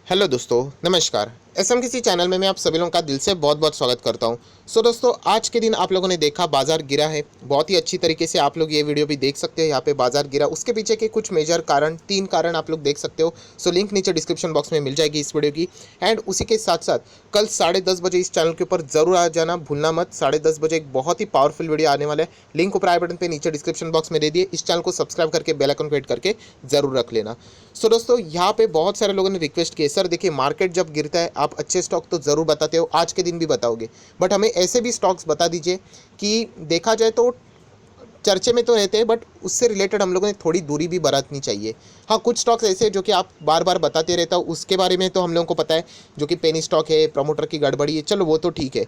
Hello दोस्तों, नमस्कार। SM किसी चैनल में मैं आप सभी लोगों का दिल से बहुत बहुत स्वागत करता हूं। दोस्तों, आज के दिन आप लोगों ने देखा बाजार गिरा है। बहुत ही अच्छी तरीके से आप लोग ये वीडियो भी देख सकते हो। यहाँ पे बाजार गिरा, उसके पीछे के कुछ मेजर कारण, 3 कारण आप लोग देख सकते हो। लिंक नीचे डिस्क्रिप्शन बॉक्स में मिल जाएगी इस वीडियो की। एंड उसी के साथ साथ कल 10:30 बजे इस चैनल के ऊपर जरूर आ जाना भूलना मत। 10:30 बजे एक बहुत ही पावरफुल वीडियो आने वाला है। लिंक ऊपर आई बटन पे नीचे डिस्क्रिप्शन बॉक्स में दे दिए। इस चैनल को सब्सक्राइब करके बेल आइकन को हिट करके जरूर रख लेना। दोस्तों, यहाँ पे बहुत सारे लोगों ने रिक्वेस्ट की है, सर देखिए मार्केट जब गिरता है आप अच्छे स्टॉक तो ज़रूर बताते हो, आज के दिन भी बताओगे, बट हमें ऐसे भी स्टॉक्स बता दीजिए कि देखा जाए तो चर्चे में तो रहते हैं, बट उससे रिलेटेड हम लोगों ने थोड़ी दूरी भी बरतनी चाहिए। हाँ, कुछ स्टॉक्स ऐसे हैं जो कि आप बार बार बताते रहता हो, उसके बारे में तो हम लोगों को पता है, जो कि पेनी स्टॉक है, प्रमोटर की गड़बड़ी है, चलो वो तो ठीक है।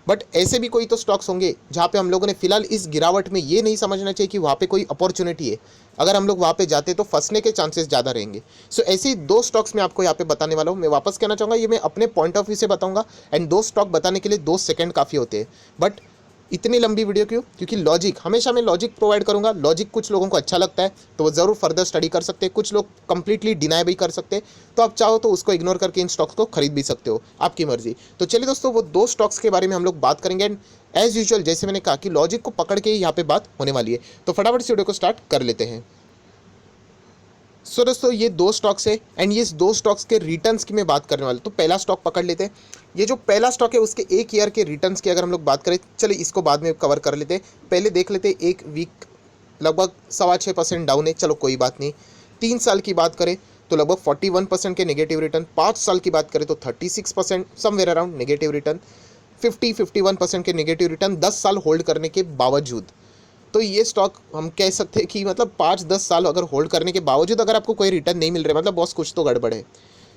बट ऐसे भी कोई तो स्टॉक्स होंगे जहाँ पे हम लोगों ने फिलहाल इस गिरावट में ये नहीं समझना चाहिए कि वहाँ पे कोई अपॉर्चुनिटी है। अगर हम लोग वहाँ पे जाते तो फंसने के चांसेस ज़्यादा रहेंगे। ऐसे ही 2 स्टॉक्स मैं आपको यहाँ पे बताने वाला हूँ। मैं वापस कहना चाहूँगा, ये मैं अपने पॉइंट ऑफ व्यू से बताऊँगा। एंड 2 स्टॉक बताने के लिए 2 सेकंड काफ़ी होते हैं। बट इतनी लंबी वीडियो क्यों? क्योंकि लॉजिक हमेशा मैं लॉजिक प्रोवाइड करूंगा। लॉजिक कुछ लोगों को अच्छा लगता है तो वो ज़रूर फर्दर स्टडी कर सकते हैं, कुछ लोग कंप्लीटली डिनाई भी कर सकते हैं। तो आप चाहो तो उसको इग्नोर करके इन स्टॉक्स को खरीद भी सकते हो, आपकी मर्जी। तो चलिए दोस्तों, वो 2 स्टॉक्स के बारे में हम लोग बात करेंगे। एंड एज यूजुअल जैसे मैंने कहा कि लॉजिक को पकड़ के ही यहाँ पे बात होने वाली है। तो फटाफट से वीडियो को स्टार्ट कर लेते हैं। दोस्तों, ये 2 स्टॉक्स है एंड ये 2 स्टॉक्स के रिटर्न्स की मैं बात करने वाला हूँ। तो पहला स्टॉक पकड़ लेते हैं। ये जो पहला स्टॉक है उसके 1 ईयर के रिटर्न्स की अगर हम लोग बात करें, चलिए इसको बाद में कवर कर लेते हैं। पहले देख लेते हैं, 1 वीक लगभग 6.25% डाउन है, चलो कोई बात नहीं। 3 साल की बात करें तो लगभग 41% के नेगेटिव रिटर्न। 5 साल की बात करें तो 36% समवेयर अराउंड नेगेटिव रिटर्न। 51% के नेगेटिव रिटर्न 10 साल होल्ड करने के बावजूद। तो ये स्टॉक हम कह सकते हैं कि मतलब 5-10 साल अगर होल्ड करने के बावजूद अगर आपको कोई रिटर्न नहीं मिल रहा है, मतलब बॉस कुछ तो गड़बड़ है।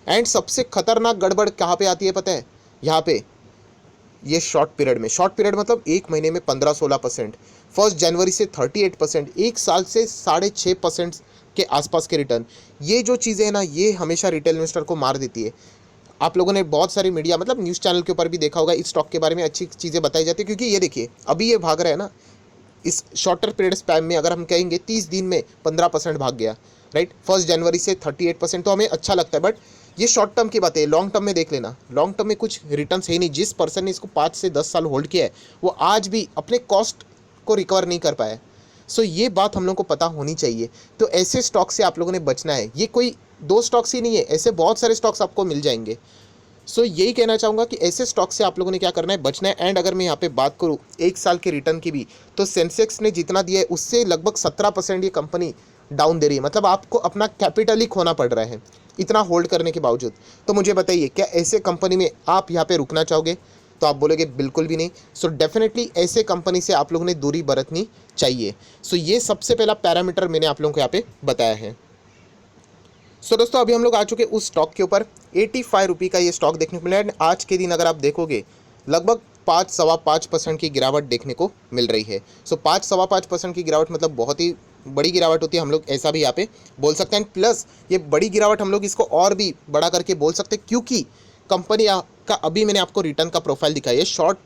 एंड सबसे खतरनाक गड़बड़ कहाँ पे आती है पता है? यहाँ पे, ये शॉर्ट पीरियड मतलब 1 महीने में 15-16%, 1 जनवरी से 38%, 1 साल से 6.5% के आसपास के रिटर्न। ये जो चीज़ें हैं ना, ये हमेशा रिटेल इन्वेस्टर को मार देती है। आप लोगों ने बहुत सारी मीडिया मतलब न्यूज़ चैनल के ऊपर भी देखा होगा, इस स्टॉक के बारे में अच्छी चीज़ें बताई जाती है। क्योंकि ये देखिए अभी ये भाग रहा है ना, इस शॉर्टर पीरियड स्पैम में अगर हम कहेंगे 30 दिन में 15% भाग गया, राइट। 1 जनवरी से 38%, तो हमें अच्छा लगता है। बट ये शॉर्ट टर्म की बात है, लॉन्ग टर्म में देख लेना, लॉन्ग टर्म में कुछ रिटर्न है ही नहीं। जिस पर्सन ने इसको 5 से 10 साल होल्ड किया है वो आज भी अपने कॉस्ट को रिकवर नहीं कर पाया है। ये बात हम लोग को पता होनी चाहिए। तो ऐसे स्टॉक से आप लोगों ने बचना है। ये कोई 2 स्टॉक्स ही नहीं है, ऐसे बहुत सारे स्टॉक्स आपको मिल जाएंगे। यही कहना चाहूँगा कि ऐसे स्टॉक से आप लोगों ने क्या करना है, बचना है। एंड अगर मैं यहाँ पे बात करूँ 1 साल के रिटर्न की भी, तो सेंसेक्स ने जितना दिया है उससे लगभग 17% ये कंपनी डाउन दे रही है। मतलब आपको अपना कैपिटल ही खोना पड़ रहा है इतना होल्ड करने के बावजूद। तो मुझे बताइए, क्या ऐसे कंपनी में आप यहाँ पे रुकना चाहोगे? तो आप बोलोगे बिल्कुल भी नहीं। डेफिनेटली ऐसे कंपनी से आप लोगों ने दूरी बरतनी चाहिए। ये सबसे पहला पैरामीटर मैंने आप लोगों को यहाँ पे बताया है। दोस्तों, अभी हम लोग आ चुके उस स्टॉक के ऊपर। 85 रुपये का ये स्टॉक देखने को मिला है। आज के दिन अगर आप देखोगे लगभग 5-5.25% की गिरावट देखने को मिल रही है। 5-5.25% की गिरावट मतलब बहुत ही बड़ी गिरावट होती है, हम लोग ऐसा भी यहाँ पे बोल सकते हैं। प्लस ये बड़ी गिरावट हम लोग इसको और भी बड़ा करके बोल सकते हैं, क्योंकि कंपनी का अभी मैंने आपको रिटर्न का प्रोफाइल दिखाया है। शॉर्ट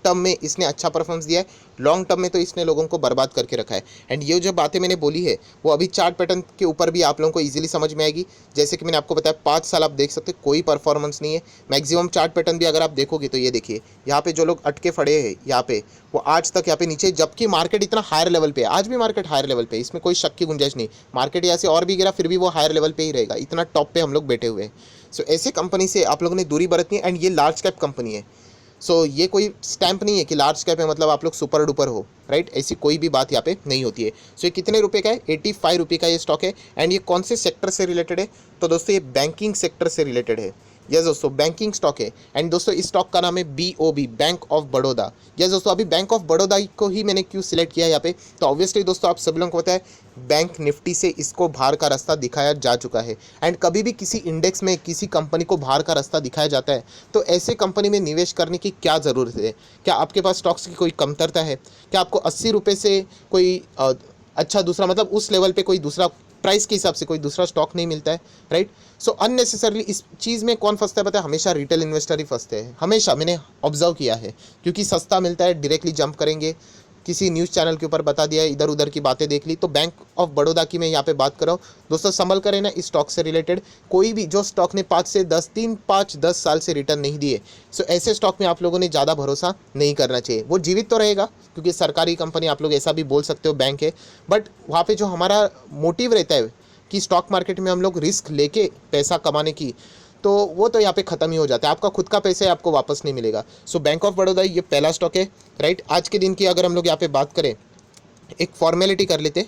टर्म में इसने अच्छा परफॉर्मेंस दिया है, लॉन्ग टर्म में तो इसने लोगों को बर्बाद करके रखा है। एंड ये जो बातें मैंने बोली है वो अभी चार्ट पैटर्न के ऊपर भी आप लोगों को इजीली समझ में आएगी। जैसे कि मैंने आपको बताया 5 साल आप देख सकते हैं कोई परफॉर्मेंस नहीं है। मैक्सिमम चार्ट पैटर्न भी अगर आप देखोगे तो ये देखिए, यहाँ पे जो लोग अटके फड़े हैं यहाँ पे, वो आज तक यहाँ पे नीचे, जबकि मार्केट इतना हायर लेवल पे है। आज भी मार्केट हायर लेवल पे है, इसमें कोई शक की गुंजाइश नहीं। मार्केट यहाँ से और भी गिरा फिर भी वो हायर लेवल पे ही रहेगा, इतना टॉप पे हम लोग बैठे हुए हैं। ऐसे कंपनी से आप लोगों ने दूरी बरतनी है। एंड ये लार्ज कैप कंपनी है। ये कोई स्टैंप नहीं है कि लार्ज कैप है मतलब आप लोग सुपर डुपर हो, राइट। ऐसी कोई भी बात यहाँ पे नहीं होती है। ये कितने रुपए का है? 85 रुपये का ये स्टॉक है। एंड ये कौन से सेक्टर से रिलेटेड है? तो दोस्तों ये बैंकिंग सेक्टर से रिलेटेड है। यस दोस्तों, बैंकिंग स्टॉक है। एंड दोस्तों इस स्टॉक का नाम है BOB, bank of Baroda. Yes दोस्तों, अभी बैंक ऑफ बड़ौदा को ही मैंने क्यों सिलेक्ट किया है यहाँ पे? तो ऑब्वियसली दोस्तों आप सभी लोगों को पता है, बैंक निफ्टी से इसको बाहर का रास्ता दिखाया जा चुका है। एंड कभी भी किसी इंडेक्स में किसी कंपनी को बाहर का रास्ता दिखाया जाता है तो ऐसे कंपनी में निवेश करने की क्या ज़रूरत है? क्या आपके पास स्टॉक्स की कोई कमतरता है? क्या आपको 80 रुपये से कोई अच्छा दूसरा, मतलब उस लेवल पे कोई दूसरा प्राइस के हिसाब से कोई दूसरा स्टॉक नहीं मिलता है, राइट। अननेसेसरली इस चीज़ में कौन फंसता है पता है? हमेशा रिटेल इन्वेस्टर ही फंसते हैं, हमेशा मैंने ऑब्जर्व किया है। क्योंकि सस्ता मिलता है, डायरेक्टली जंप करेंगे। किसी न्यूज़ चैनल के ऊपर बता दिया, इधर उधर की बातें देख ली। तो बैंक ऑफ बड़ौदा की मैं यहाँ पे बात कर रहा हूँ दोस्तों, संभल कर ना इस स्टॉक से रिलेटेड। कोई भी जो स्टॉक ने 5-10 साल से रिटर्न नहीं दिए, सो ऐसे स्टॉक में आप लोगों ने ज़्यादा भरोसा नहीं करना चाहिए। वो जीवित तो रहेगा क्योंकि सरकारी कंपनी, आप लोग ऐसा भी बोल सकते हो, बैंक है, बट वहाँ पे जो हमारा मोटिव रहता है कि स्टॉक मार्केट में हम लोग रिस्क लेके पैसा कमाने की, तो वो तो यहाँ पे ख़त्म ही हो जाता है। आपका खुद का पैसा है, आपको वापस नहीं मिलेगा। सो बैंक ऑफ बड़ौदा ये पहला स्टॉक है, राइट। आज के दिन की अगर हम लोग यहाँ पे बात करें, एक फॉर्मेलिटी कर लेते,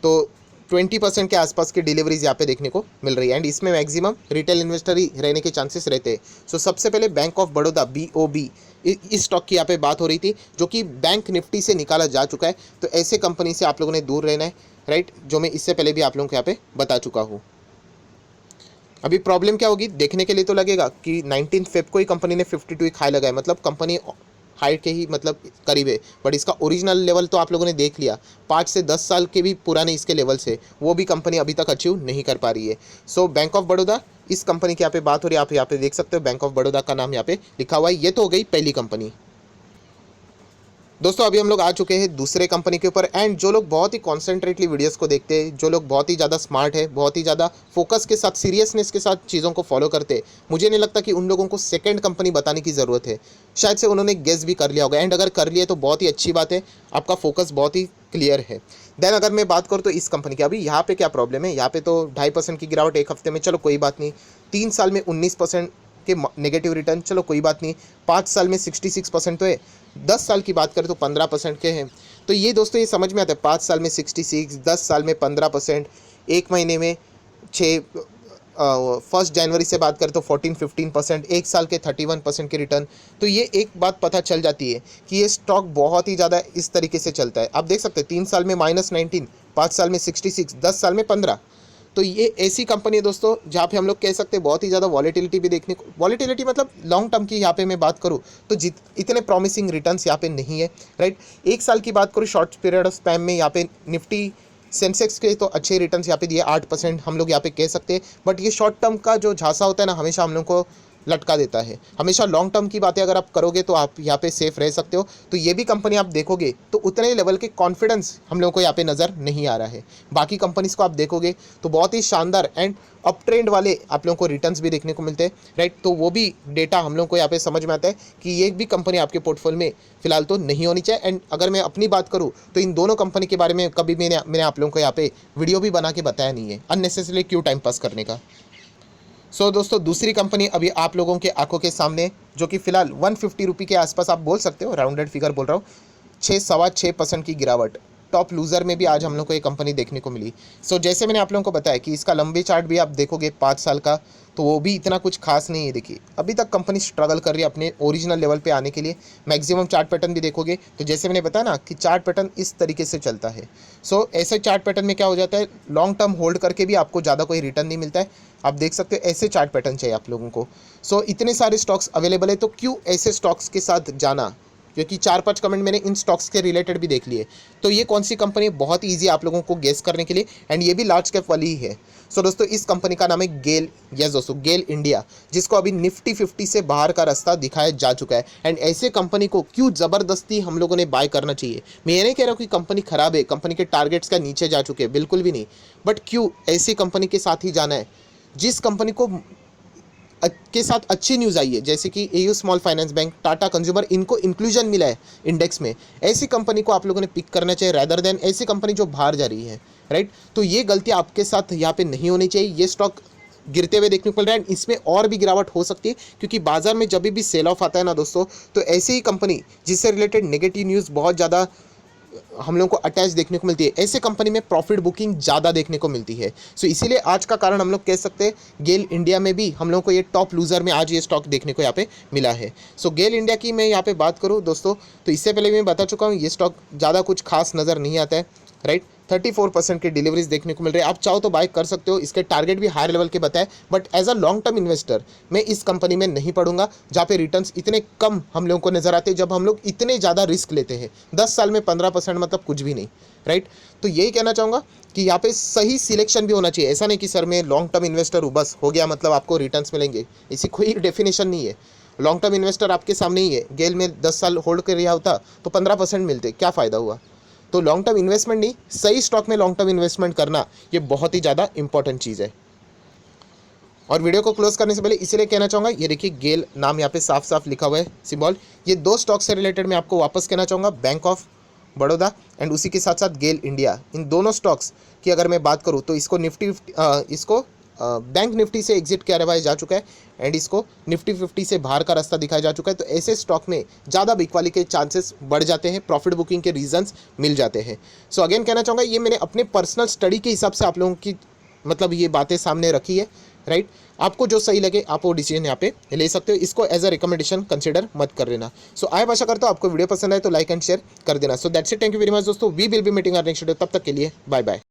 तो 20% के आसपास की डिलीवरीज यहाँ पे देखने को मिल रही है एंड इसमें मैक्सिमम रिटेल इन्वेस्टर ही रहने के चांसेस रहते हैं। सो सबसे पहले बैंक ऑफ बड़ौदा BOB, इस स्टॉक की यहाँ पे बात हो रही थी, जो कि बैंक निफ्टी से निकाला जा चुका है। तो ऐसे कंपनी से आप लोगों ने दूर रहना है, राइट, जो मैं इससे पहले भी आप लोगों को यहाँ पे बता चुका हूँ। अभी प्रॉब्लम क्या होगी, देखने के लिए तो लगेगा कि 19 फेब को ही कंपनी ने 52 ही हाई लगाया, मतलब कंपनी हाई के ही मतलब करीब है, बट इसका ओरिजिनल लेवल तो आप लोगों ने देख लिया, 5 से 10 साल के भी पुराने इसके लेवल से, वो भी कंपनी अभी तक अचीव नहीं कर पा रही है। सो बैंक ऑफ बड़ौदा, इस कंपनी की यहाँ पे बात हो रही है, आप यहाँ पे देख सकते हो बैंक ऑफ बड़ौदा का नाम यहाँ पे लिखा हुआ है। ये तो हो गई पहली कंपनी। दोस्तों अभी हम लोग आ चुके हैं दूसरे कंपनी के ऊपर, एंड जो लोग बहुत ही कॉन्सेंट्रेटली वीडियोस को देखते हैं, जो लोग बहुत ही ज़्यादा स्मार्ट है, बहुत ही ज़्यादा फोकस के साथ, सीरियसनेस के साथ चीज़ों को फॉलो करते हैं, मुझे नहीं लगता कि उन लोगों को सेकंड कंपनी बताने की ज़रूरत है। शायद से उन्होंने गेस भी कर लिया होगा, एंड अगर कर लिया तो बहुत ही अच्छी बात है, आपका फोकस बहुत ही क्लियर है। देन अगर मैं बात करूँ तो इस कंपनी की, अभी यहाँ पे क्या प्रॉब्लम है, यहाँ पे तो 2.5% की गिरावट एक हफ्ते में, चलो कोई बात नहीं। 3 साल में 19% के नेगेटिव रिटर्न, चलो कोई बात नहीं। 5 साल में 66% तो है, 10 साल की बात करें तो 15% के हैं। तो ये दोस्तों ये समझ में आता है, 5 साल में 66, 10 साल में 15%, एक महीने में 6, 1 जनवरी से बात करें तो 14-15%, एक साल के 31% के रिटर्न। तो ये एक बात पता चल जाती है कि ये स्टॉक बहुत ही ज़्यादा इस तरीके से चलता है। आप देख सकते हैं 3 साल में -19, 5 साल में 66, 10 साल में 15। तो ये ऐसी कंपनी है दोस्तों जहाँ पे हम लोग कह सकते हैं बहुत ही ज़्यादा वॉलेटिलिटी भी देखने को, वॉलेटिलिटी मतलब लॉन्ग टर्म की यहाँ पे मैं बात करूँ तो इतने प्रॉमिसिंग रिटर्न्स यहाँ पे नहीं है, राइट। एक साल की बात करूँ शॉर्ट पीरियड ऑफ स्पैम में, यहाँ पे निफ्टी सेंसेक्स के तो अच्छे रिटर्न्स यहाँ पे दिए, 8% हम लोग यहाँ पे कह सकते हैं। बट ये शॉर्ट टर्म का जो झांसा होता है ना, हमेशा हम लोग को लटका देता है। हमेशा लॉन्ग टर्म की बातें अगर आप करोगे तो आप यहाँ पे सेफ रह सकते हो। तो ये भी कंपनी आप देखोगे तो उतने लेवल के कॉन्फिडेंस हम लोगों को यहाँ पे नज़र नहीं आ रहा है। बाकी कंपनीज को आप देखोगे तो बहुत ही शानदार एंड अप ट्रेंड वाले आप लोगों को रिटर्न्स भी देखने को मिलते हैं, राइट। तो वो भी डेटा हम लोगों को यहाँ पे समझ में आता है कि ये भी कंपनी आपके पोर्टफोलियो में फिलहाल तो नहीं होनी चाहिए। एंड अगर मैं अपनी बात करूँ तो इन दोनों कंपनी के बारे में कभी मैंने आप लोगों को यहाँ पे वीडियो भी बना के बताया नहीं है, अननेसेसरी क्यों टाइम पास करने का। सो दोस्तों दूसरी कंपनी अभी आप लोगों के आंखों के सामने, जो कि फिलहाल 150 रुपये के आसपास आप बोल सकते हो, राउंडेड फिगर बोल रहा हूँ, 6-6.25% की गिरावट। टॉप लूज़र में भी आज हम लोग को ये कंपनी देखने को मिली। सो जैसे मैंने आप लोगों को बताया कि इसका लंबी चार्ट भी आप देखोगे 5 साल का, तो वो भी इतना कुछ खास नहीं है। देखिए अभी तक कंपनी स्ट्रगल कर रही है अपने ओरिजिनल लेवल पे आने के लिए। मैक्सिमम चार्ट पैटर्न भी देखोगे तो जैसे मैंने बताया ना कि चार्ट पैटर्न इस तरीके से चलता है। सो ऐसे चार्ट पैटर्न में क्या हो जाता है, लॉन्ग टर्म होल्ड करके भी आपको ज़्यादा कोई रिटर्न नहीं मिलता है। आप देख सकते हो ऐसे चार्ट पैटर्न चाहिए आप लोगों को। सो इतने सारे स्टॉक्स अवेलेबल है, तो क्यों ऐसे स्टॉक्स के साथ जाना, क्योंकि 4-5 कमेंट मैंने इन स्टॉक्स के रिलेटेड भी देख लिए। तो ये कौन सी कंपनी है, बहुत ईजी आप लोगों को गेस करने के लिए, एंड ये भी लार्ज कैप वाली ही है। सो दोस्तों इस कंपनी का नाम है गेल, यस दोस्तों गेल इंडिया, जिसको अभी निफ्टी 50 से बाहर का रास्ता दिखाया जा चुका है। एंड ऐसे कंपनी को क्यों ज़बरदस्ती हम लोगों ने बाय करना चाहिए। मैं ये नहीं कह रहा हूँ कि कंपनी खराब है, कंपनी के टारगेट्स का नीचे जा चुके हैं, बिल्कुल भी नहीं, बट क्यों ऐसी कंपनी के साथ ही जाना है जिस कंपनी को के साथ अच्छी न्यूज़ आई है, जैसे कि AU small finance bank, Tata consumer, इनको इंक्लूजन मिला है इंडेक्स में। ऐसी कंपनी को आप लोगों ने पिक करना चाहिए रैदर देन ऐसी कंपनी जो बाहर जा रही है, राइट। तो ये गलती आपके साथ यहाँ पे नहीं होनी चाहिए। ये स्टॉक गिरते हुए देखने को मिल रहा है, इसमें और भी गिरावट हो सकती है, क्योंकि बाजार में जब भी सेल ऑफ आता है ना दोस्तों, तो ऐसी ही कंपनी जिससे रिलेटेड नेगेटिव न्यूज़ बहुत ज़्यादा हम लोगों को अटैच देखने को मिलती है, ऐसे कंपनी में प्रॉफिट बुकिंग ज़्यादा देखने को मिलती है। सो इसीलिए आज का कारण हम लोग कह सकते हैं गेल इंडिया में भी हम लोगों को ये टॉप लूज़र में आज ये स्टॉक देखने को यहाँ पे मिला है। सो गेल इंडिया की मैं यहाँ पे बात करूँ दोस्तों, तो इससे पहले मैं बता चुका हूँ ये स्टॉक ज़्यादा कुछ खास नज़र नहीं आता है, राइट। 34% की डिलीवरीज देखने को मिल रही है। आप चाहो तो बाय कर सकते हो, इसके टारगेट भी हायर लेवल के बताए, but as a long term investor मैं इस कंपनी में नहीं पढ़ूंगा जहाँ पे रिटर्न्स इतने कम हम लोगों को नजर आते हैं, जब हम लोग इतने ज़्यादा रिस्क लेते हैं। 10 साल में 15% मतलब कुछ भी नहीं, राइट। तो यही कहना चाहूँगा कि यहाँ पे सही सिलेक्शन भी होना चाहिए। ऐसा नहीं कि सर मैं लॉन्ग टर्म इन्वेस्टर हूँ बस हो गया मतलब आपको रिटर्न्स मिलेंगे, ऐसी कोई डेफिनेशन नहीं है। लॉन्ग टर्म इन्वेस्टर आपके सामने ही है, गेल में 10 साल होल्ड कर रहा होता तो 15% मिलते, क्या फ़ायदा हुआ। तो लॉन्ग टर्म इन्वेस्टमेंट नहीं, सही स्टॉक में लॉन्ग टर्म इन्वेस्टमेंट करना ये बहुत ही ज़्यादा इंपॉर्टेंट चीज़ है। और वीडियो को क्लोज करने से पहले इसीलिए कहना चाहूँगा, ये देखिए गेल नाम यहाँ पे साफ साफ लिखा हुआ है सिंबल। ये दो स्टॉक से रिलेटेड मैं आपको वापस कहना चाहूँगा, बैंक ऑफ बड़ौदा एंड उसी के साथ साथ गेल इंडिया। इन दोनों स्टॉक्स की अगर मैं बात करूँ तो इसको इसको बैंक निफ्टी से एग्जिट करवाया जा चुका है एंड इसको निफ्टी 50 से बाहर का रास्ता दिखाया जा चुका है। तो ऐसे स्टॉक में ज़्यादा बिकवाली के चांसेस बढ़ जाते हैं, प्रॉफिट बुकिंग के रीजंस मिल जाते हैं। सो अगेन कहना चाहूँगा, ये मैंने अपने पर्सनल स्टडी के हिसाब से आप लोगों की मतलब ये बातें सामने रखी है, राइट। आपको जो सही लगे आप वो डिसीजन यहाँ पे ले सकते हो, इसको एज अ रिकमेंडेशन कंसिडर मत कर लेना। सो आई आशा करता हूँ आपको वीडियो पसंद आए तो लाइक एंड शेयर कर देना। So that's it, thank you very much दोस्तों, we will be meeting our next video, तब तक के लिए बाय बाय।